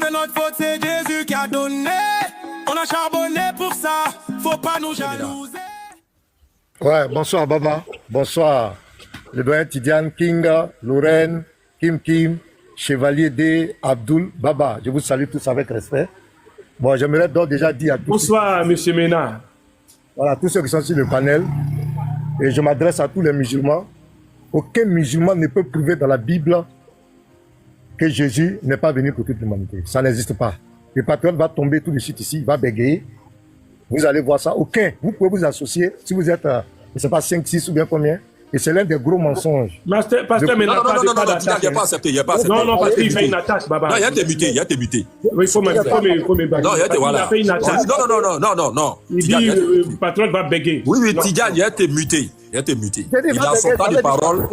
que notre faute, c'est Jésus qui a donné. On a charbonné pour ça, faut pas nous jalouser. Ouais, bonsoir Baba, bonsoir le doyen Tidiane, Kinga, Lorraine, Kim, Chevalier D, Abdul, Baba. Je vous salue tous avec respect. Bon, j'aimerais donc déjà dire à tous. Bonsoir, monsieur Ménard. Voilà, tous ceux qui sont sur le panel. Et je m'adresse à tous les musulmans. Aucun musulman ne peut prouver dans la Bible que Jésus n'est pas venu pour toute l'humanité. Ça n'existe pas. Le patriote va tomber tout de suite ici, il va bégayer. Vous allez voir ça. Aucun. Vous pouvez vous associer si vous êtes, je ne sais pas, 5, 6 ou bien combien. Et c'est l'un des gros mensonges. Pasteur Ménard, non, il n'y a pas accepté, il n'y a pas accepté. Non, parce qu'il fait une attaque, Baba. Non, il y a été muté, il y a été muté. Oui, il faut me battre. Non, il y a été, voilà. Il a fait une attaque. Non. Il dit, le patron va bégayer. Oui, Tidiane, il a été muté. Il a été muté. Il a son temps de parole.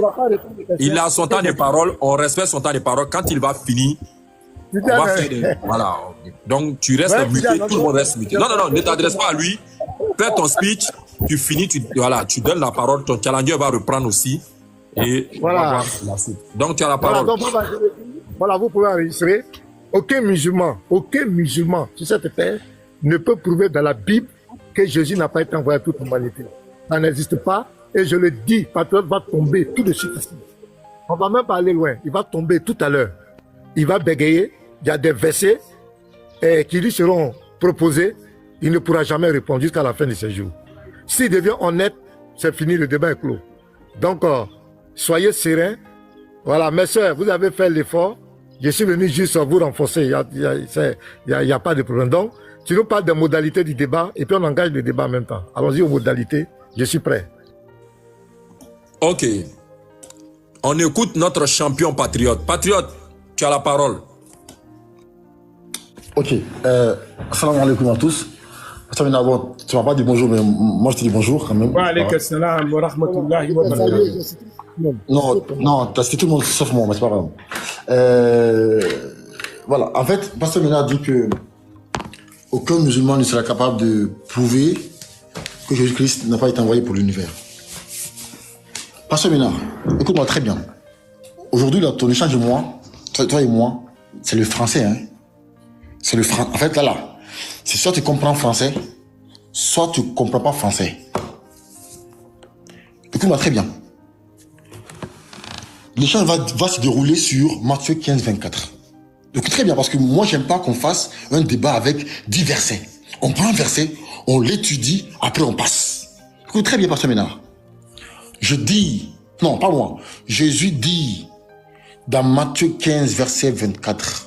Il a son temps de parole. On respecte son temps de parole. Quand il va finir, on va faire des... Voilà. Donc, tu restes muté, tout le monde reste muté. Non, ne t'adresse pas à lui. Fais ton speech, tu finis, tu donnes la parole. Ton challenger va reprendre aussi. Et voilà. On va voir la suite. Donc, tu as la parole. Voilà, vous pouvez enregistrer. Aucun musulman sur cette terre ne peut prouver dans la Bible que Jésus n'a pas été envoyé à toute l'humanité. Ça n'existe pas. Et je le dis, patriote va tomber tout de suite ici. On va même pas aller loin. Il va tomber tout à l'heure. Il va bégayer. Il y a des versets qui lui seront proposés. Il ne pourra jamais répondre jusqu'à la fin de ses jours. S'il devient honnête, c'est fini, le débat est clos. Donc, soyez sereins. Voilà, mes soeurs, vous avez fait l'effort. Je suis venu juste vous renforcer. Il n'y a pas de problème. Donc, tu nous parles des modalités du débat et puis on engage le débat en même temps. Allons-y aux modalités. Je suis prêt. Ok. On écoute notre champion patriote. Patriote, tu as la parole. Ok. Assalamu alaikum à tous. Tu ne m'as pas dit bonjour, mais moi je te dis bonjour quand même. Wa alaykum salam wa rahmatullahi wa barakatuh. Non, t'as cité tout le monde sauf moi, mais c'est pas grave. Voilà, en fait, Pasteur Ménard dit que aucun musulman ne sera capable de prouver que Jésus-Christ n'a pas été envoyé pour l'univers. Pasteur Ménard, écoute-moi très bien. Aujourd'hui, ton échange de moi, toi et moi, c'est le français, hein. C'est le français. En fait, là, c'est soit tu comprends français, soit tu comprends pas français. Écoute-moi très bien. L'échange va se dérouler sur Matthieu 15, 24. Écoute très bien, parce que moi, j'aime pas qu'on fasse un débat avec 10 versets. On prend un verset, on l'étudie, après on passe. Écoute très bien, Pasteur Ménard. Je dis, non, pas moi. Jésus dit dans Matthieu 15, verset 24,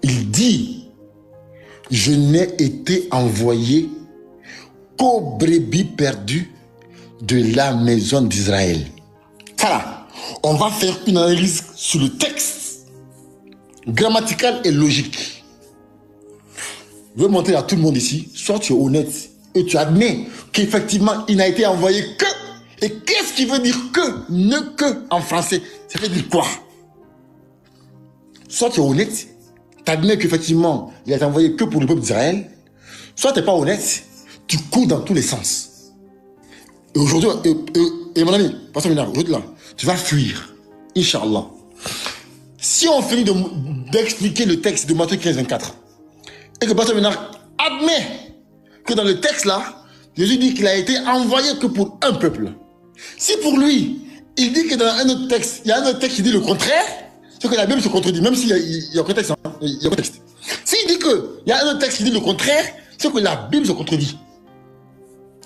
il dit, je n'ai été envoyé qu'aux brebis perdues de la maison d'Israël. Voilà, on va faire une analyse sur le texte, grammatical et logique. Je veux montrer à tout le monde ici, soit tu es honnête et tu admets qu'effectivement il n'a été envoyé que. Et qu'est-ce qui veut dire que, ne que en français? Ça veut dire quoi? Soit tu es honnête, tu admets qu'effectivement il a été envoyé que pour le peuple d'Israël, soit tu n'es pas honnête, tu cours dans tous les sens. Et aujourd'hui, et mon ami, Pasteur Ménard, aujourd'hui là, tu vas fuir, Inch'Allah. Si on finit d'expliquer le texte de Matthieu 15, 24, et que Pasteur Ménard admet que dans le texte là, Jésus dit qu'il a été envoyé que pour un peuple. Si pour lui, il dit que dans un autre texte, il y a un autre texte qui dit le contraire, c'est que la Bible se contredit, même s'il y a un contexte. Hein, il y a un contexte. S'il dit qu'il y a un autre texte qui dit le contraire, c'est que la Bible se contredit.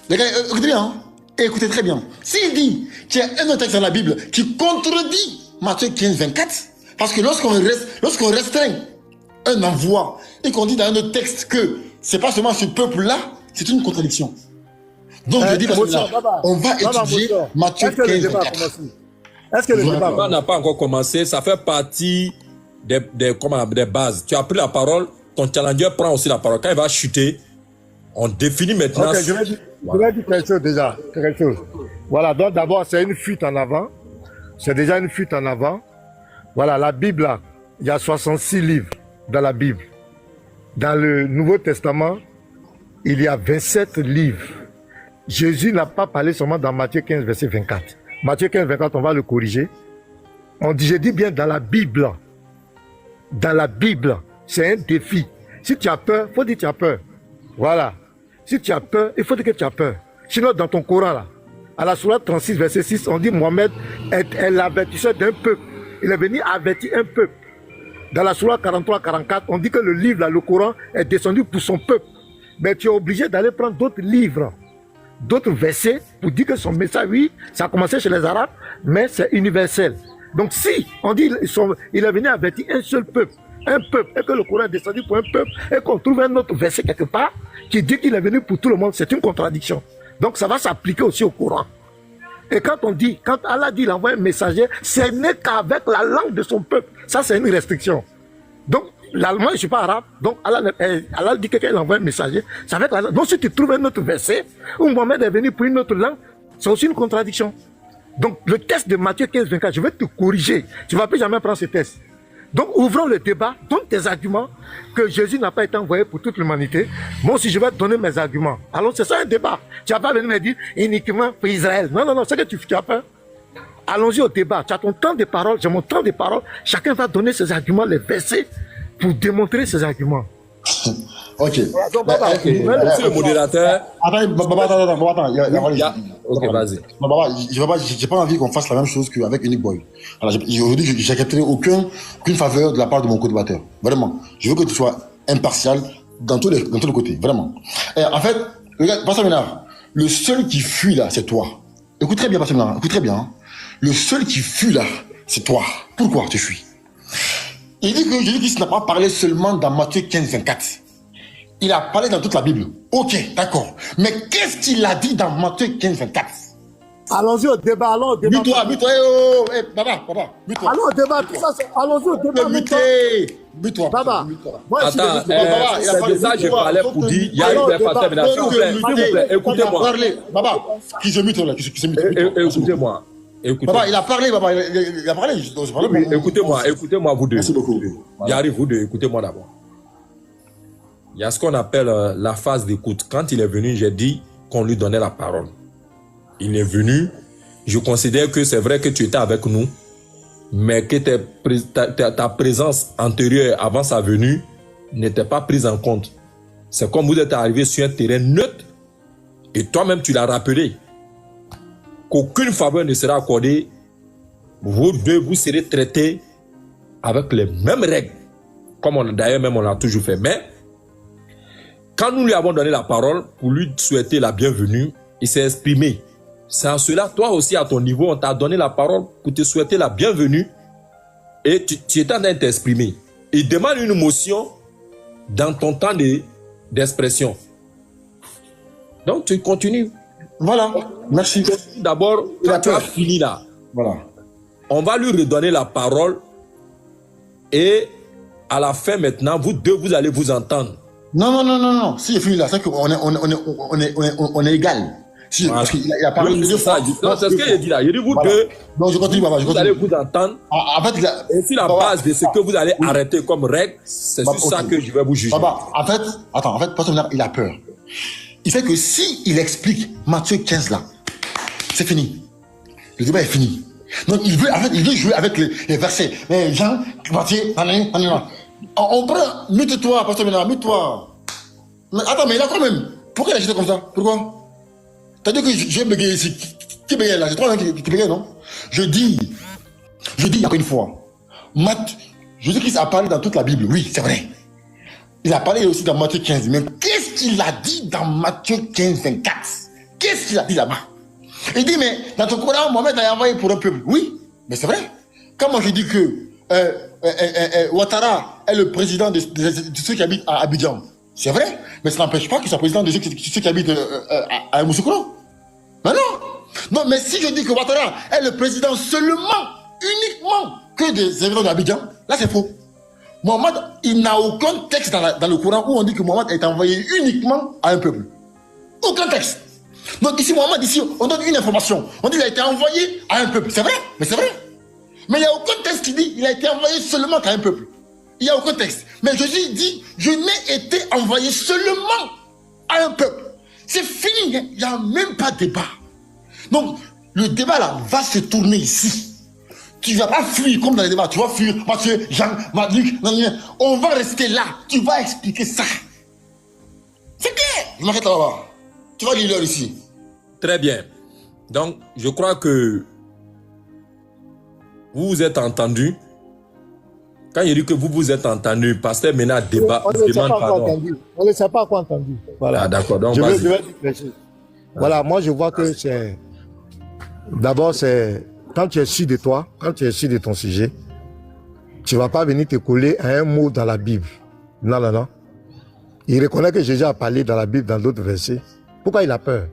Les gars, écoutez bien, hein, écoutez très bien. S'il dit qu'il y a un autre texte dans la Bible qui contredit Matthieu 15, 24, parce que lorsqu'on restreint un envoi et qu'on dit dans un autre texte que c'est pas seulement ce peuple-là, c'est une contradiction. Donc je dis parce que là, on va étudier Matthieu 15, 24. Est-ce que le débat n'a pas encore commencé? Ça fait partie des bases. Tu as pris la parole, ton challenger prend aussi la parole. Quand il va chuter, on définit maintenant. Ok, je vais dire quelque chose déjà. Voilà, donc d'abord, c'est une fuite en avant. C'est déjà une fuite en avant. Voilà, la Bible, là, il y a 66 livres dans la Bible. Dans le Nouveau Testament, il y a 27 livres. Jésus n'a pas parlé seulement dans Matthieu 15, verset 24. Matthieu 15, 24, on va le corriger. On dit, je dis bien dans la Bible. dans la Bible. C'est un défi. Si tu as peur, il faut dire que tu as peur. Voilà. Si tu as peur, il faut dire que tu as peur. Sinon, dans ton Coran, là, à la sourate 36, verset 6, on dit Mohamed est l'avertisseur d'un peuple. Il est venu avertir un peuple. Dans la sourate 43-44, on dit que le livre, là, le Coran, est descendu pour son peuple. Mais tu es obligé d'aller prendre d'autres livres, d'autres versets, pour dire que son message, oui, ça a commencé chez les Arabes, mais c'est universel. Donc si on dit il est venu avertir un seul peuple, et que le Coran est descendu pour un peuple, et qu'on trouve un autre verset quelque part qui dit qu'il est venu pour tout le monde, c'est une contradiction. Donc ça va s'appliquer aussi au Coran. Et quand Allah dit qu'il envoie un messager, ce n'est qu'avec la langue de son peuple. Ça, c'est une restriction. Donc, l'allemand, je ne suis pas arabe, donc Allah dit qu'il envoie un messager, c'est avec la langue. Donc si tu trouves un autre verset, où Mohamed est venu pour une autre langue, c'est aussi une contradiction. Donc, le test de Matthieu 15-24, je vais te corriger. Tu ne vas plus jamais prendre ce test. Donc, ouvrons le débat, donne tes arguments que Jésus n'a pas été envoyé pour toute l'humanité. Moi aussi, je vais te donner mes arguments. Alors, c'est ça un débat. Tu n'as pas venu me dire uniquement pour Israël. Non, non, non, c'est que tu as peur. Allons-y au débat. Tu as ton temps de parole, j'ai mon temps de parole. Chacun va donner ses arguments, les versets, pour démontrer ses arguments. Ok. Monsieur le modérateur. Attends, Ok, vas-y. J'ai pas envie qu'on fasse la même chose qu'avec Unique Boy. Aujourd'hui, j'accepterai aucune faveur de la part de mon co-débatteur. Vraiment. Je veux que tu sois impartial dans tous les côtés. Vraiment. Et en fait, regarde, Pasteur Ménard, le seul qui fuit là, c'est toi. Écoute très bien, Pasteur Ménard, écoute très bien. Hein. Le seul qui fuit là, c'est toi. Pourquoi tu fuis? Il dit que Jésus-Christ n'a pas parlé seulement dans Matthieu 15-24. Il a parlé dans toute la Bible. Ok, d'accord. Mais qu'est-ce qu'il a dit dans Matthieu 15-24? Allons-y au débat, allons au débat. Mute-toi, papa, mute-toi. Allons au débat, tout ça, allons-y au débat. Mute-toi. Papa. Attends, c'est de ça que je parlais pour dire, il y a eu des facteurs, mais s'il vous plaît, écoutez-moi. Papa, qui se mute là, qui se mute. Écoutez-moi. Papa, il a parlé, papa, il a parlé. Écoutez-moi, vous deux. Merci beaucoup. J'arrive, vous deux, écoutez-moi d'abord. Il y a ce qu'on appelle la phase d'écoute. Quand il est venu, j'ai dit qu'on lui donnait la parole. Il est venu, je considère que c'est vrai que tu étais avec nous, mais que ta présence antérieure avant sa venue n'était pas prise en compte. C'est comme vous êtes arrivé sur un terrain neutre et toi-même tu l'as rappelé qu'aucune faveur ne sera accordée. Vous deux, vous serez traités avec les mêmes règles, comme d'ailleurs même on l'a toujours fait. Mais quand nous lui avons donné la parole pour lui souhaiter la bienvenue, il s'est exprimé. C'est en cela, toi aussi à ton niveau, on t'a donné la parole pour te souhaiter la bienvenue et tu étais en train de t'exprimer. Il demande une motion dans ton temps d'expression. Donc tu continues. Voilà, merci. D'abord, quand tu as fini là, voilà. On va lui redonner la parole et à la fin maintenant, vous deux, vous allez vous entendre. Non. Si j'ai fini là, c'est qu'on est égal. Si, voilà. Parce qu'il a parlé de ça. C'est ce que j'ai dit là. Je dis vous deux. Non, je continue, papa. Vous allez vous entendre. En fait, et sur la base de ce que vous allez arrêter comme règle, c'est sur ça que je vais vous juger. Papa, en fait, Pasteur, il a peur. Il fait que si il explique Matthieu 15 là, c'est fini. Le débat est fini. Donc il veut jouer avec les versets. Mais Jean, Matthieu, on prend, mute-toi, Pasteur Ménard, mute-toi. Attends, mais il a quand même. Pourquoi il a jeté comme ça? Pourquoi? T'as dit que j'ai bégayé ici. Qui bégaye là? C'est toi qui bégaye, non? Je dis encore une fois, Jésus-Christ a parlé dans toute la Bible, oui, c'est vrai. Il a parlé aussi dans Matthieu 15. Mais qu'est-ce qu'il a dit dans Matthieu 15-24? Qu'est-ce qu'il a dit là-bas? Il dit, mais dans ton Coran, Mohamed a envoyé pour un peuple. Oui, mais c'est vrai. Quand moi je dis que Ouattara est le président de ceux qui habitent à Abidjan, c'est vrai, mais ça n'empêche pas qu'il soit président de ceux qui habitent à Yamoussoukro. Non, mais si je dis que Ouattara est le président uniquement que des habitants d'Abidjan, là c'est faux. Mohamed, il n'a aucun texte dans le Coran où on dit que Mohamed est envoyé uniquement à un peuple. Aucun texte. Donc ici, Mohamed, on donne une information. On dit qu'il a été envoyé à un peuple. C'est vrai, mais c'est vrai. Mais il n'y a aucun texte qui dit qu'il a été envoyé seulement à un peuple. Il n'y a aucun texte. Mais Jésus dit, je n'ai été envoyé seulement à un peuple. C'est fini, il n'y a même pas de débat. Donc, le débat là va se tourner ici. Tu ne vas pas fuir comme dans les débats. Tu vas fuir Mathieu, Jean, Luc. On va rester là. Tu vas expliquer ça. C'est clair. Je m'arrête là-bas. Tu vas lire ici. Très bien. Donc, je crois que vous vous êtes entendu. Quand il dit que vous vous êtes entendu, pasteur Ménard débat, demande pardon. On ne s'est pas encore entendu. Voilà. Ah, d'accord. Donc, je vais voilà, moi je vois que c'est... D'abord, c'est... Quand tu es sûr de toi, quand tu es sûr de ton sujet, tu ne vas pas venir te coller à un mot dans la Bible. Non, non, non. Il reconnaît que Jésus a parlé dans la Bible, dans d'autres versets. Pourquoi il a peur?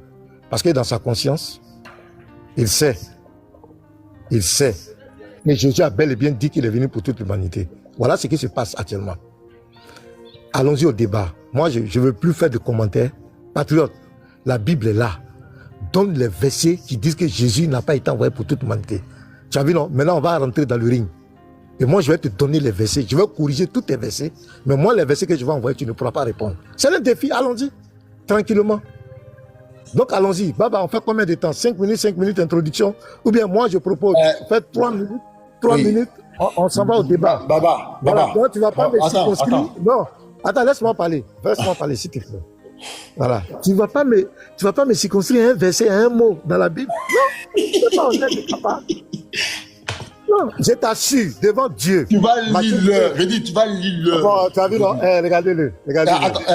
Parce que dans sa conscience, il sait que Jésus a bel et bien dit qu'il est venu pour toute l'humanité. Voilà ce qui se passe actuellement. Allons-y au débat. Moi, je ne veux plus faire de commentaires. Patriote, la Bible est là. Donne les versets qui disent que Jésus n'a pas été envoyé pour toute l'humanité. Tu as vu, non? Maintenant, on va rentrer dans le ring. Et moi, je vais te donner les versets. Je vais corriger tous tes versets. Mais moi, les versets que je vais envoyer, tu ne pourras pas répondre. C'est le défi. Allons-y. Tranquillement. Donc, allons-y. Baba, on fait combien de temps? 5 minutes introduction? Ou bien moi, je propose, faites 3 minutes. 3 minutes. On s'en va au débat. Baba. Non, tu ne vas pas me circonscrire. Non. Attends, laisse-moi parler. Laisse-moi parler, s'il te plaît. Voilà. Tu ne vas pas me circonscrire à un verset, à un mot dans la Bible. Non. Tu ne pas honnête, papa. Non. Je t'assure, devant Dieu. Tu vas lire-le. Je dis, tu vas lire-le. Bon, tu as vu, non? Regardez-le.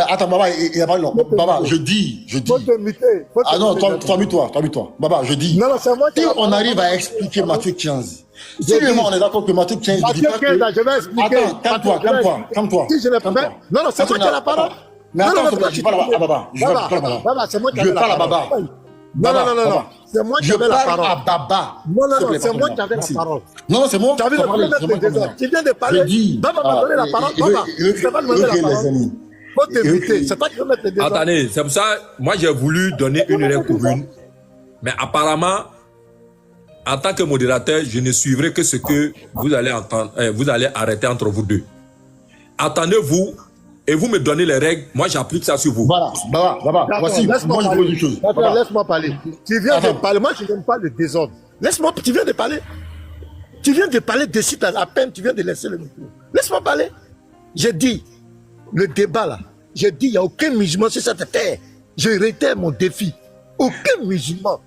Attends, Baba, il n'y a pas long. Baba, je dis. Faut te muter. Ah non, toi, mute-toi. Baba, je dis. Non, c'est moi qui... Si on arrive à expliquer Matthieu 15, si on est d'accord que Matthieu 15 Matthieu 15, je vais expliquer. Attends, calme-toi. Si je ne peux pas... Non, c'est moi qui ai la parole. Mais attends, je parle à Baba. Baba, c'est moi qui ai Je la parle à parole. Baba. Non. C'est moi qui avais la parole. Je parle à Baba. Non, c'est moi qui avais la parole. Non, c'est moi. Tu as vu le désordre. Tu viens de parler. Baba m'a donné la parole. Baba, tu ne pas donner la parole. Faut t'éviter. C'est toi qui veux mettre le désordre. Attendez, c'est pour ça, moi j'ai voulu donner une règle commune. Mais apparemment, en tant que modérateur, je ne suivrai que ce que vous allez entendre, vous allez arrêter entre vous deux. Attendez-vous et vous me donnez les règles. Moi, j'applique ça sur vous. Voilà, Baba, voici, moi je veux une chose. Laisse-moi parler. Tu viens de parler. Moi, je n'aime pas le désordre. Laisse-moi, tu viens de parler. Tu viens de parler de suite à peine, tu viens de laisser le micro. Laisse-moi parler. J'ai dit, le débat là, j'ai dit, il n'y a aucun musulman sur cette terre. Je réitère mon défi. Aucun musulman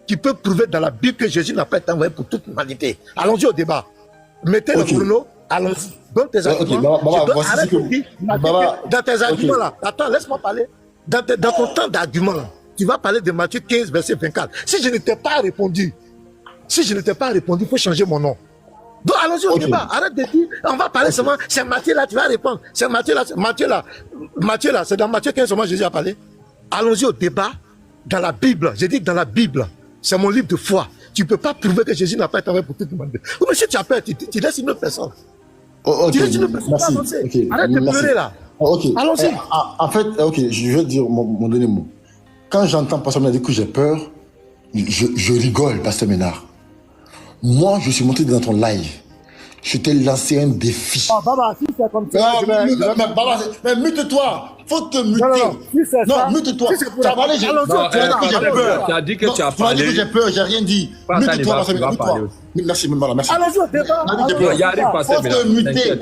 qui peut prouver dans la Bible que Jésus n'a pas été envoyé pour toute l'humanité. Allons-y au débat. Mettez le chrono, allons-y. Donne tes arguments. Arrête de dire, dans tes arguments là, attends, laisse-moi parler. Dans ton temps d'argument là, tu vas parler de Matthieu 15, verset 24. Si je ne t'ai pas répondu, il faut changer mon nom. Donc allons-y au débat. Arrête de dire, on va parler seulement, c'est Matthieu là, tu vas répondre. C'est Matthieu là, c'est dans Matthieu 15 seulement Jésus a parlé. Allons-y au débat dans la Bible. J'ai dit que dans la Bible, c'est mon livre de foi. Tu ne peux pas prouver que Jésus n'a pas été envoyé pour toute l'humanité. Ou mais si tu as peur, tu laisses une autre personne. Tu laisses une autre personne avancer. Arrête de pleurer là. Allons-y. En fait, je vais dire mon dernier mot. Quand j'entends Pasteur Ménard dire que j'ai peur, je rigole, Pasteur Ménard. Moi, je suis monté dans ton live. Je t'ai lancé un défi. Baba, si c'est comme ça, mais mute-toi. Faut te muter. Non, mute-toi. Tu as parlé, j'ai peur. Tu as dit que tu as parlé. Tu as dit que j'ai peur, j'ai rien dit. Mute-toi, Pasteur Ménard, mute-toi. Merci, merci. Allons-y au débat. Faut te muter.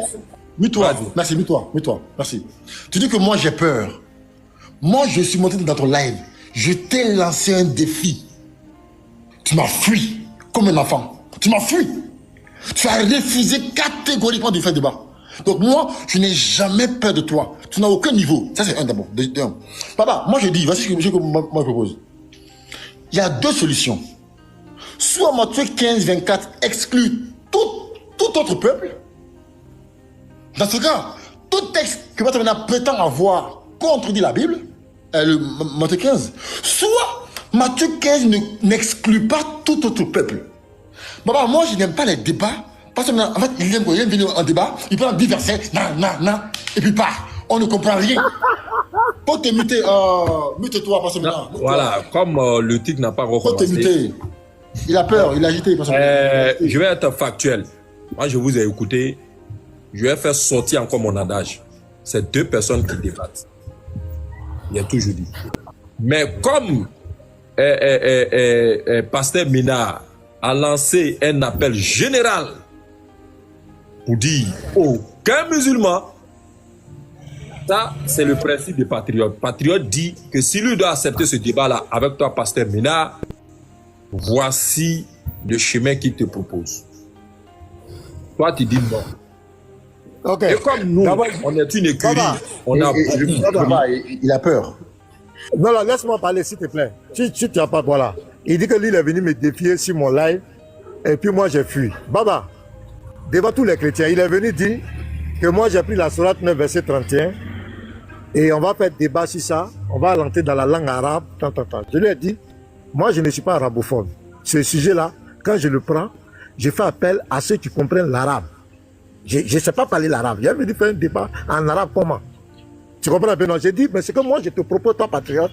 Mute-toi. Merci, mute-toi. Merci. Tu dis que moi, j'ai peur. Moi, je suis monté dans ton live. Je t'ai lancé un défi. Tu m'as fui comme un enfant. Tu m'as fui. Tu as refusé catégoriquement de faire débat. Donc moi, je n'ai jamais peur de toi. Tu n'as aucun niveau. Ça, c'est un d'abord. Papa, moi je dis, voici ce que moi je propose. Il y a deux solutions. Soit Matthieu 15, 24 exclut tout autre peuple. Dans ce cas, tout texte que Matthieu prétend avoir contredit la Bible, Matthieu 15. Soit Matthieu 15 n'exclut pas tout autre peuple. Papa, moi je n'aime pas les débats. Parce qu'en fait, il aime venir en débat, il prend 10 versets, et puis part. On ne comprend rien. Faut te muter, mute-toi, parce que voilà, comme le titre n'a pas recommencé. Faut te muter. Il a peur, il est agité. Je vais être factuel. Moi, je vous ai écouté. Je vais faire sortir encore mon adage. C'est deux personnes qui débattent. Il a toujours dit. Mais comme Pasteur Ménard a lancé un appel général pour dire aucun musulman. Ça, c'est le principe des patriotes. Patriote dit que si lui doit accepter ce débat-là avec toi, pasteur Ménard, voici le chemin qu'il te propose. Toi, tu dis non. Okay. Et comme nous, on est une écurie, on a il a peur. Non, non, laisse-moi parler, s'il te plaît. Si tu n'as pas, voilà. Il dit que lui, il est venu me défier sur mon live, et puis moi, j'ai fui. Baba, devant tous les chrétiens, il est venu dire que moi, j'ai pris la sourate 9, verset 31, et on va faire débat sur ça, on va rentrer dans la langue arabe, tant. Je lui ai dit, moi, je ne suis pas arabophone. Ce sujet-là, quand je le prends, je fais appel à ceux qui comprennent l'arabe. Je ne sais pas parler l'arabe. J'ai venu faire un débat en arabe comment? Tu comprends un peu? Non, j'ai dit, mais c'est que moi, je te propose, toi, patriote,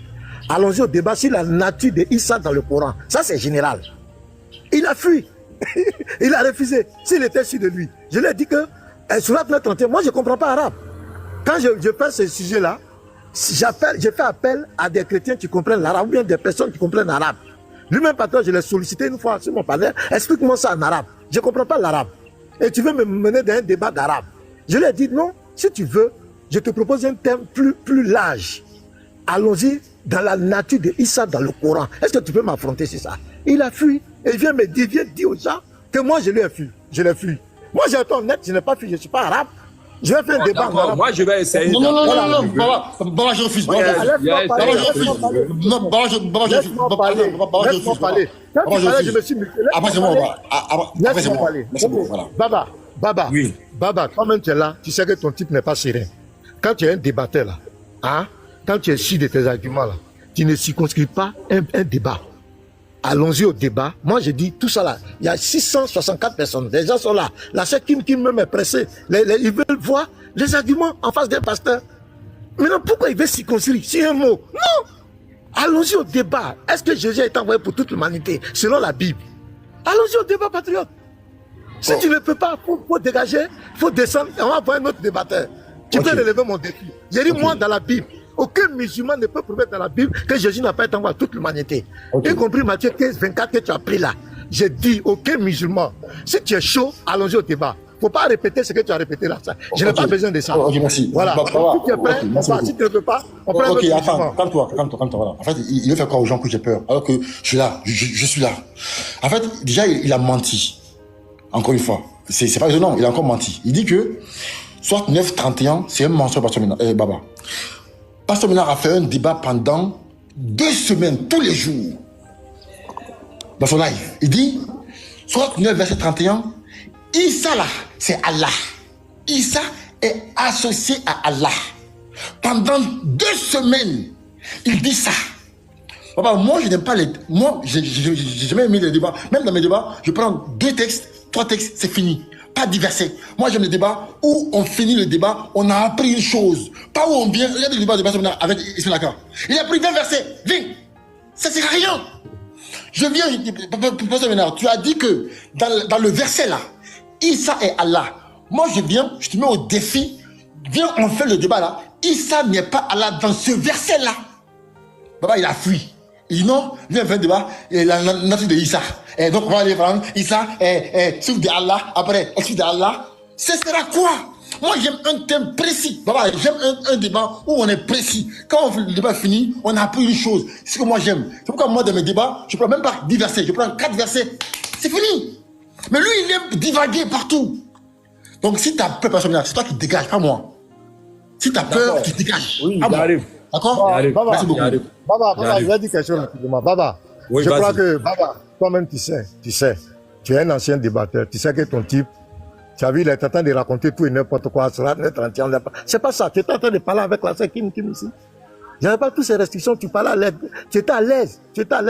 allons-y au débat sur la nature de Issa dans le Coran. Ça, c'est général. Il a fui. Il a refusé. S'il était sûr de lui. Je lui ai dit que, sur la 31, moi, je ne comprends pas arabe. Quand je fais ce sujet-là, je fais appel à des chrétiens qui comprennent l'arabe, ou bien des personnes qui comprennent l'arabe. Lui-même, patron, je l'ai sollicité une fois sur mon panel. Explique-moi ça en arabe. Je ne comprends pas l'arabe. Et tu veux me mener dans un débat d'arabe. Je lui ai dit, non, si tu veux, je te propose un thème plus large. Allons-y dans la nature de Issa dans le Coran. Est-ce que tu peux m'affronter sur ça? Il a fui. Et il vient me dire, aux gens que moi, je lui ai fui. Je l'ai fui. Moi, j'ai été honnête, je n'ai pas fui, je ne suis pas arabe. Je vais faire un débat en arabe. Moi, je vais essayer. Non, Baba, je refuse. Laisse-moi parler. Laisse-moi parler. Quand tu parlais, je me suis muté. Après, c'est moi. Laisse-moi parler. Baba, Oui. Baba, toi-même tu es là, tu sais que ton type n'est pas serein. Quand tu es un débatteur là, hein, quand tu es sûr de tes arguments là, tu ne circonscris pas un débat. Allons-y au débat. Moi, je dis tout ça là. Il y a 664 personnes. Les gens sont là. La seule qui même est pressée. Ils veulent voir les arguments en face d'un pasteur. Maintenant, pourquoi il veut circonscrire? C'est un mot. Non! Allons-y au débat. Est-ce que Jésus est envoyé pour toute l'humanité, selon la Bible? Allons-y au débat, patriote. Si tu ne peux pas, il faut dégager, il faut descendre. On va voir un autre débatteur. Tu peux relever mon défi. J'ai dit, moi, dans la Bible, aucun musulman ne peut prouver dans la Bible que Jésus n'a pas été envoyé à toute l'humanité. Y compris Matthieu 15, 24 que tu as pris là. J'ai dit, aucun musulman. Si tu es chaud, allons-y au débat. Il ne faut pas répéter ce que tu as répété là. Je n'ai pas besoin de ça. Ok, merci. Voilà. Si tu es prêt, si tu ne peux pas, on prend un autre musulman. Calme-toi. Voilà. En fait, il veut faire croire aux gens que j'ai peur. Alors que je suis là. Je suis là. En fait, déjà, il a menti. Encore une fois. C'est pas étonnant. Il a encore menti. Il dit que soit 9-31, c'est un mensonge, Pasteur Ménard. Baba. Pasteur Ménard a fait un débat pendant 2 semaines, tous les jours, dans son live. Il dit, soit 9, verset 31, Issa là, c'est Allah. Issa est associé à Allah. Pendant 2 semaines, il dit ça. Papa, moi, je n'aime pas les... Moi, j'ai jamais aimé les débats. Même dans mes débats, je prends 2 textes, 3 textes, c'est fini. Pas diversé. Moi, j'aime les débats où on finit le débat, on a appris une chose. Pas où on vient, regardez le débat de Pasteur avec Ismaël Aka. Il a pris 20 versets. Viens. Ça sert à rien. Je viens, Pasteur Ménard, tu as dit que dans le verset là, Issa est Allah. Moi, je viens, je te mets au défi. Viens, on fait le débat là. Issa n'est pas Allah dans ce verset là. Papa, il a fui. Il dit non, viens faire un débat, et la nature de Issa. Et donc, on va aller prendre Issa, suivre de Allah, après, suivre de Allah. Ce sera quoi? Moi, j'aime un thème précis. Papa, j'aime un débat où on est précis. Quand le débat est fini, on a appris une chose. C'est ce que moi, j'aime. C'est pourquoi moi, dans mes débats, je ne prends même pas 10 versets, je prends 4 versets. C'est fini. Mais lui, il aime divaguer partout. Donc, si tu as peur, c'est toi qui dégages, pas moi. Si tu as peur, tu dégages. Oui, il arrive. D'accord? Merci beaucoup. Baba, je vais dire quelque chose rapidement. Baba, oui, je crois que, Baba, toi-même, tu sais, tu es un ancien débatteur, tu sais que ton type, tu as vu, il est en train de raconter tout et n'importe quoi, c'est pas ça, tu étais en train de parler avec la sœur Kim ici. Il n'y avait pas toutes ces restrictions, tu parlais à l'aise, tu étais à l'aise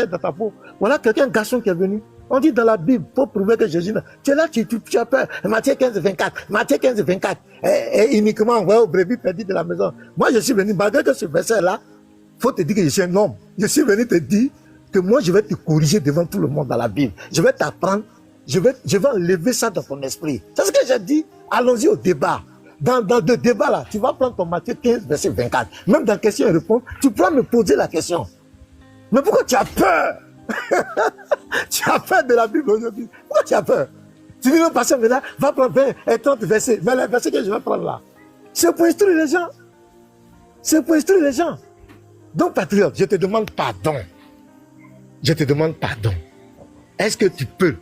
dans ta peau. Voilà quelqu'un, un garçon qui est venu. On dit dans la Bible, pour prouver que Jésus, tu es là, tu as peur. Matthieu 15, 24. Et uniquement, ouais, au brebis perdu de la maison. Moi, je suis venu, malgré que ce verset-là, faut te dire que je suis un homme. Je suis venu te dire que moi, je vais te corriger devant tout le monde dans la Bible. Je vais t'apprendre, je vais enlever ça dans ton esprit. C'est ce que j'ai dit. Allons-y au débat. Dans le débat là, tu vas prendre ton Matthieu 15, verset 24. Même dans question et réponse, tu pourras me poser la question. Mais pourquoi tu as peur? Tu as peur de la Bible aujourd'hui. Pourquoi tu as peur? Tu dis, le pasteur, maintenant, va prendre 20 et 30 versets. Mais les versets que je vais prendre là, c'est pour instruire les gens. C'est pour instruire les gens. Donc, patriote, je te demande pardon. Je te demande pardon. Est-ce que tu peux,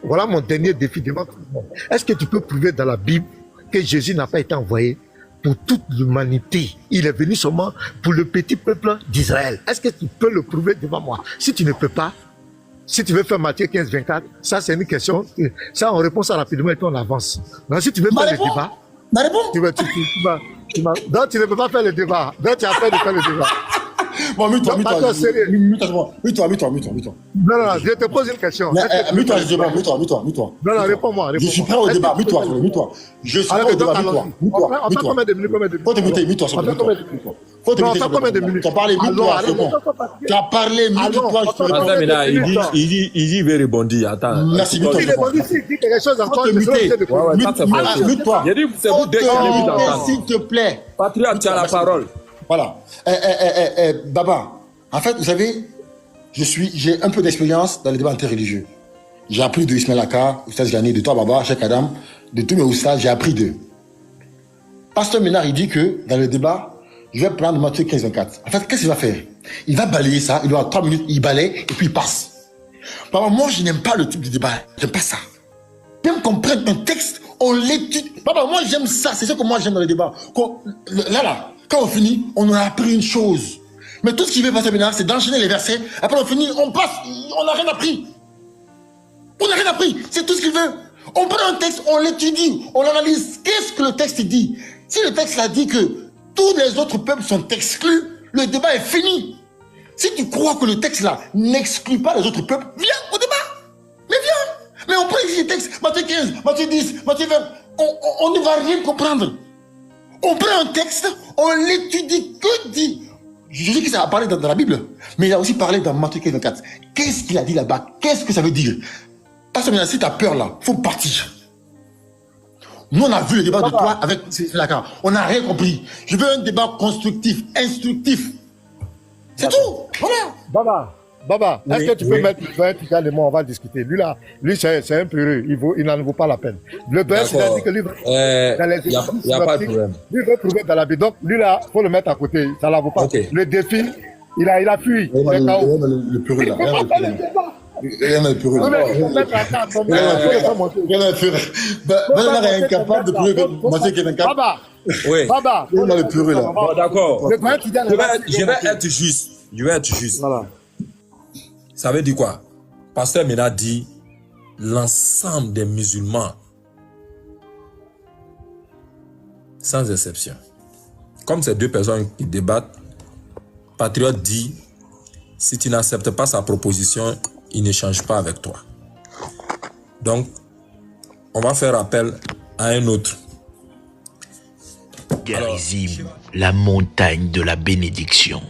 voilà mon dernier défi devant tout le monde, est-ce que tu peux prouver dans la Bible que Jésus n'a pas été envoyé pour toute l'humanité? Il est venu seulement pour le petit peuple d'Israël. Est-ce que tu peux le prouver devant moi? Si tu ne peux pas, si tu veux faire Matthieu 15, 24, ça c'est une question, ça on répond ça rapidement et puis on avance. Donc si tu veux faire le débat, donc tu ne peux pas faire le débat. Donc tu as peur de faire le débat. Bon, mute-toi. Non, non, je te pose une question. Mute-toi, mute-toi. Non, réponds-moi. Je suis prêt au débat, mute-toi. Je suis prêt au débat, mute-toi. On fait combien de minutes? Faut te muter, mute-toi. Faut te muter. Combien de minutes? Tu as parlé, mute-toi, c'est bon. Tu as parlé, mute-toi, je te réponds. Il dit, il veut rebondir. Attends. Merci, mute-toi. Il rebondit, il dit quelque chose encore. Mute-toi. Il dit, c'est vous deux qui avez mis d'entendre. S'il te plaît. Patriote, tu as la parole. Voilà. Baba, en fait, vous savez, j'ai un peu d'expérience dans les débats interreligieux. J'ai appris de Ismaël Aka, Oustaz Jani, de toi, Baba, Cheikh Adam, de tous mes Oustaz, j'ai appris d'eux. Pasteur Ménard, il dit que dans le débat, je vais prendre Matthieu 15, 24. En fait, qu'est-ce qu'il va faire? Il va balayer ça, il aura 3 minutes, il balaye, et puis il passe. Papa, moi, je n'aime pas le type de débat. J'aime pas ça. J'aime qu'on prenne un texte, on l'étudie. Papa, moi, j'aime ça. C'est ça que moi, j'aime dans les débats. Là, quand on finit, on a appris une chose. Mais tout ce qui veut passer maintenant, c'est d'enchaîner les versets. Après, on finit, on passe, on n'a rien appris. On n'a rien appris. C'est tout ce qu'il veut. On prend un texte, on l'étudie, on l'analyse. Qu'est-ce que le texte dit? Si le texte a dit que tous les autres peuples sont exclus, le débat est fini. Si tu crois que le texte là n'exclut pas les autres peuples, viens au débat. Mais viens. Mais on prend ici les textes, Matthieu 15, Matthieu 10, Matthieu 20. On ne va rien comprendre. On prend un texte, on l'étudie. Que dit? Je dis que ça a parlé dans la Bible, mais il a aussi parlé dans Matthieu 15, 24. Qu'est-ce qu'il a dit là-bas? Qu'est-ce que ça veut dire? Parce que si tu as peur là, il faut partir. Nous, on a vu le débat de toi avec Lacan. On n'a rien compris. Je veux un débat constructif, instructif. C'est tout. Voilà. Baba, est-ce que tu peux mettre le doyen également, on va discuter. Lui c'est un pureux, il n'en vaut pas la peine. Le doyen, il a dit que lui, il n'y a pas de problème. Lui veut prouver dans la vie. Donc, lui là, il faut le mettre à côté, ça ne la vaut pas. Okay. Le défi, il a fui. Le pureux là. Regarde le pureux là. Regarde le pureux. Bernard est incapable de prouver que Matthieu qui est incapable. Baba. Oui. Baba. Regarde le pureux là. Bon, d'accord. Je vais être juste. Voilà. Ça veut dire quoi? Pasteur Ménard dit l'ensemble des musulmans, sans exception. Comme ces deux personnes qui débattent, Patriote dit si tu n'acceptes pas sa proposition, il ne change pas avec toi. Donc, on va faire appel à un autre. Guérisime, la montagne de la bénédiction.